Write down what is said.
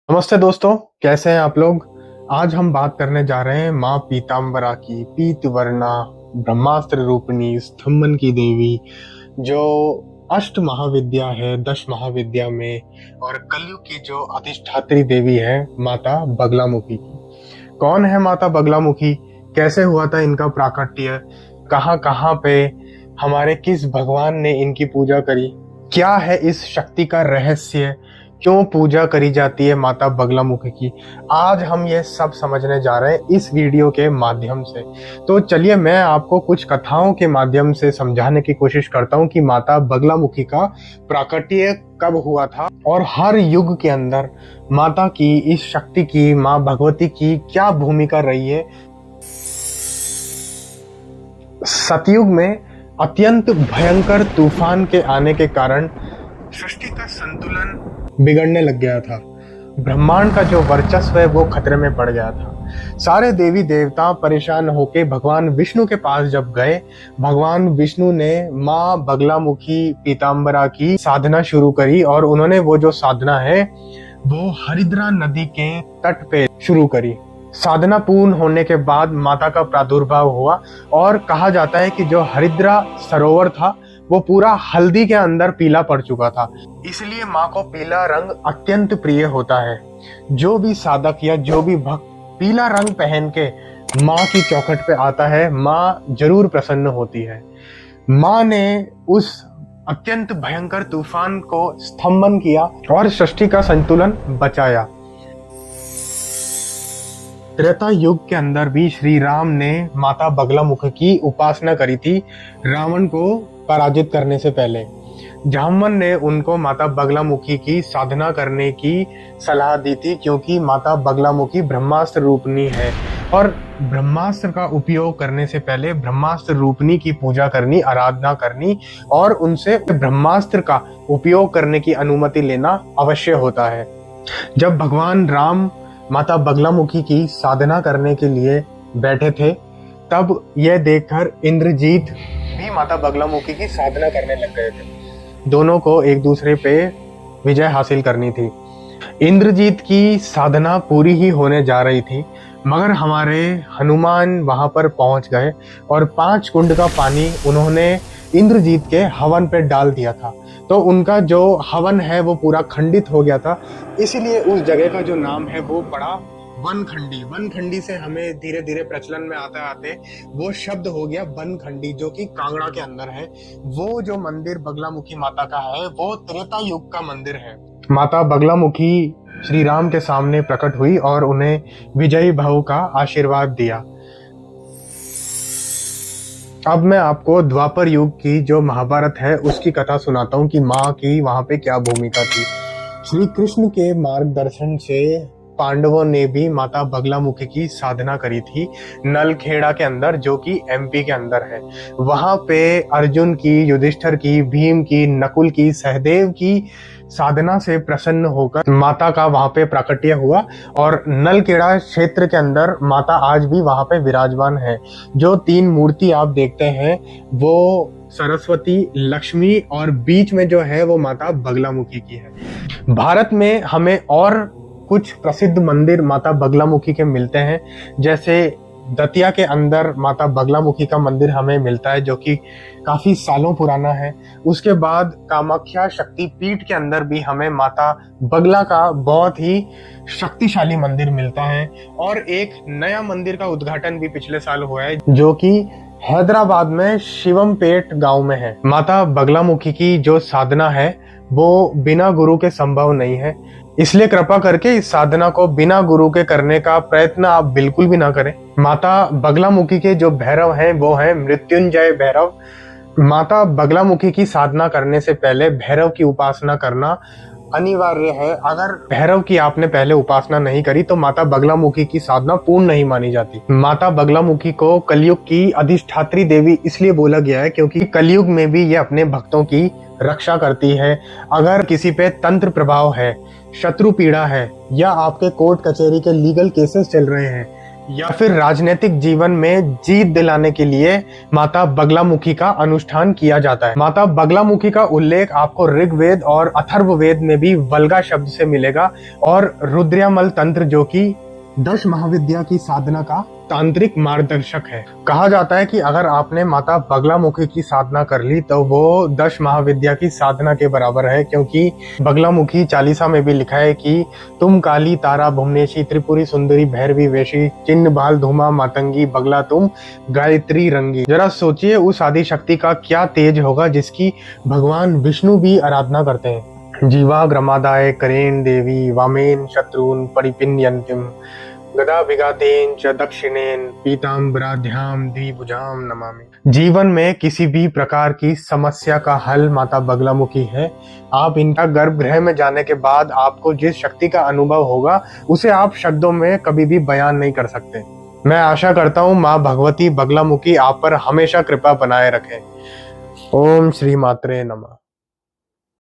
नमस्ते दोस्तों, कैसे हैं आप लोग। आज हम बात करने जा रहे हैं माँ पीताम्बरा की, पीतवर्णा, ब्रह्मास्त्र रूपिणी, स्तंभन की देवी, जो अष्ट महाविद्या है 10 महाविद्या में, और कलयुग की जो अधिष्ठात्री देवी है माता बगलामुखी की। कौन है माता बगलामुखी, कैसे हुआ था इनका प्राकट्य, कहाँ कहाँ पे हमारे किस भगवान ने इनकी पूजा करी, क्या है इस शक्ति का रहस्य, क्यों पूजा करी जाती है माता बगलामुखी की, आज हम ये सब समझने जा रहे हैं इस वीडियो के माध्यम से। तो चलिए मैं आपको कुछ कथाओं के माध्यम से समझाने की कोशिश करता हूँ कि माता बगलामुखी का प्राकट्य कब हुआ था और हर युग के अंदर माता की, इस शक्ति की, माँ भगवती की क्या भूमिका रही है। सतयुग में अत्यंत भयंकर तूफान के आने के कारण सृष्टि का संतुलन बिगड़ने लग गया था। ब्रह्मांड का जो वर्चस्व है वो खतरे में पड़ गया था। सारे देवी देवता परेशान होके भगवान विष्णु के पास जब गए, भगवान विष्णु ने माँ बगलामुखी पीताम्बरा की साधना शुरू करी और उन्होंने वो जो साधना है वो हरिद्रा नदी के तट पे शुरू करी। साधना पूर्ण होने के बाद माता का प्रादुर्भाव हुआ और कहा जाता है कि जो हरिद्रा सरोवर था वो पूरा हल्दी के अंदर पीला पड़ चुका था। इसलिए माँ को पीला रंग अत्यंत प्रिय होता है। जो भी साधक या जो भी भक्त पीला रंग पहन के माँ की चौखट पे आता है, माँ जरूर प्रसन्न होती है। माँ ने उस अत्यंत भयंकर तूफान को स्तंभन किया और सृष्टि का संतुलन बचाया। त्रेता युग के अंदर भी श्री राम ने माता बगलामुखी की उपासना करी थी रावण को पराजित करने से पहले। जामवन ने उनको माता बगलामुखी की साधना करने की सलाह दी थी, क्योंकि माता बगलामुखी ब्रह्मास्त्र रूपिणी है और ब्रह्मास्त्र का उपयोग करने से पहले ब्रह्मास्त्र रूपिणी की पूजा करनी, आराधना करनी और उनसे ब्रह्मास्त्र का उपयोग करने की अनुमति लेना अवश्य होता है। जब भगवान राम माता बगलामुखी की साधना करने के लिए बैठे थे, तब यह देखकर इंद्रजीत भी माता बगलामुखी की साधना करने लग गए थे। दोनों को एक दूसरे पे विजय हासिल करनी थी। इंद्रजीत की साधना पूरी ही होने जा रही थी, मगर हमारे हनुमान वहां पर पहुंच गए और 5 कुंड का पानी उन्होंने इंद्रजीत के हवन पे डाल दिया था। तो उनका जो हवन है वो पूरा खंडित हो गया था। इसीलिए उस जगह का जो नाम है वो पड़ा वनखंडी। वनखंडी से हमें धीरे धीरे प्रचलन में आते आते वो शब्द हो गया वनखंडी, जो कि कांगड़ा के अंदर है। वो जो मंदिर बगलामुखी माता का है वो त्रेता युग का मंदिर है। माता बगलामुखी श्री राम के सामने प्रकट हुई और उन्हें विजयी भव का आशीर्वाद दिया। अब मैं आपको द्वापर युग की जो महाभारत है उसकी कथा सुनाता हूँ कि माँ की वहां पे क्या भूमिका थी। श्री कृष्ण के मार्गदर्शन से पांडवों ने भी माता बगलामुखी की साधना करी थी नलखेड़ा के अंदर, जो कि एमपी के अंदर है। वहां पे अर्जुन की, युधिष्ठिर की, भीम की, नकुल की, सहदेव की साधना से प्रसन्न होकर माता का वहां पे प्राकट्य हुआ और नलखेड़ा क्षेत्र के अंदर माता आज भी वहां पे विराजमान है। जो 3 मूर्ति आप देखते हैं वो सरस्वती, लक्ष्मी और बीच में जो है वो माता बगलामुखी की है। भारत में हमें और कुछ प्रसिद्ध मंदिर माता बगलामुखी के मिलते हैं, जैसे दतिया के अंदर माता बगलामुखी का मंदिर हमें मिलता है, जो कि काफी सालों पुराना है। उसके बाद कामाख्या शक्ति पीठ के अंदर भी हमें माता बगला का बहुत ही शक्तिशाली मंदिर मिलता है। और एक नया मंदिर का उद्घाटन भी पिछले साल हुआ है, जो कि हैदराबाद में शिवमपेट गांव में है। माता बगलामुखी की जो साधना है वो बिना गुरु के संभव नहीं है, इसलिए कृपा करके इस साधना को बिना गुरु के करने का प्रयत्न आप बिल्कुल भी ना करें। माता बगलामुखी के जो भैरव हैं वो हैं मृत्युंजय भैरव। माता बगलामुखी की साधना करने से पहले भैरव की उपासना करना अनिवार्य है। अगर भैरव की आपने पहले उपासना नहीं करी तो माता बगलामुखी की साधना पूर्ण नहीं मानी जाती। माता बगलामुखी को कलयुग की अधिष्ठात्री देवी इसलिए बोला गया है क्योंकि कलयुग में भी ये अपने भक्तों की रक्षा करती है। अगर किसी पे तंत्र प्रभाव है, शत्रु पीड़ा है या आपके कोर्ट कचहरी के लीगल केसेस चल रहे हैं या फिर राजनीतिक जीवन में जीत दिलाने के लिए माता बगलामुखी का अनुष्ठान किया जाता है। माता बगलामुखी का उल्लेख आपको ऋग्वेद और अथर्ववेद में भी वल्गा शब्द से मिलेगा और रुद्रयामल तंत्र, जो कि 10 महाविद्या की साधना का तांत्रिक मार्गदर्शक है। कहा जाता है कि अगर आपने माता बगलामुखी की साधना कर ली तो वो 10 महाविद्या की साधना के बराबर है, क्योंकि बगलामुखी चालीसा में भी लिखा है कि तुम काली तारा भुवनेशी त्रिपुरी सुंदरी भैरवी वेशी चिन्ह बाल धूमा मातंगी बगला तुम गायत्री रंगी। जरा सोचिए उस आदि शक्ति का क्या तेज होगा जिसकी भगवान विष्णु भी आराधना करते हैं। जीवाग्रमादाय करेण देवी वामेन शत्रुन परिपिन्यन्तिम गदा विगातेन च दक्षिणेन पीताम्बराध्याम द्विभुजाम नमामि। जीवन में किसी भी प्रकार की समस्या का हल माता बगलामुखी है। आप इनका गर्भगृह में जाने के बाद आपको जिस शक्ति का अनुभव होगा उसे आप शब्दों में कभी भी बयान नहीं कर सकते। मैं आशा करता हूँ माँ भगवती बगलामुखी आप पर हमेशा कृपा बनाए रखें। ओम श्री मात्रे नमः।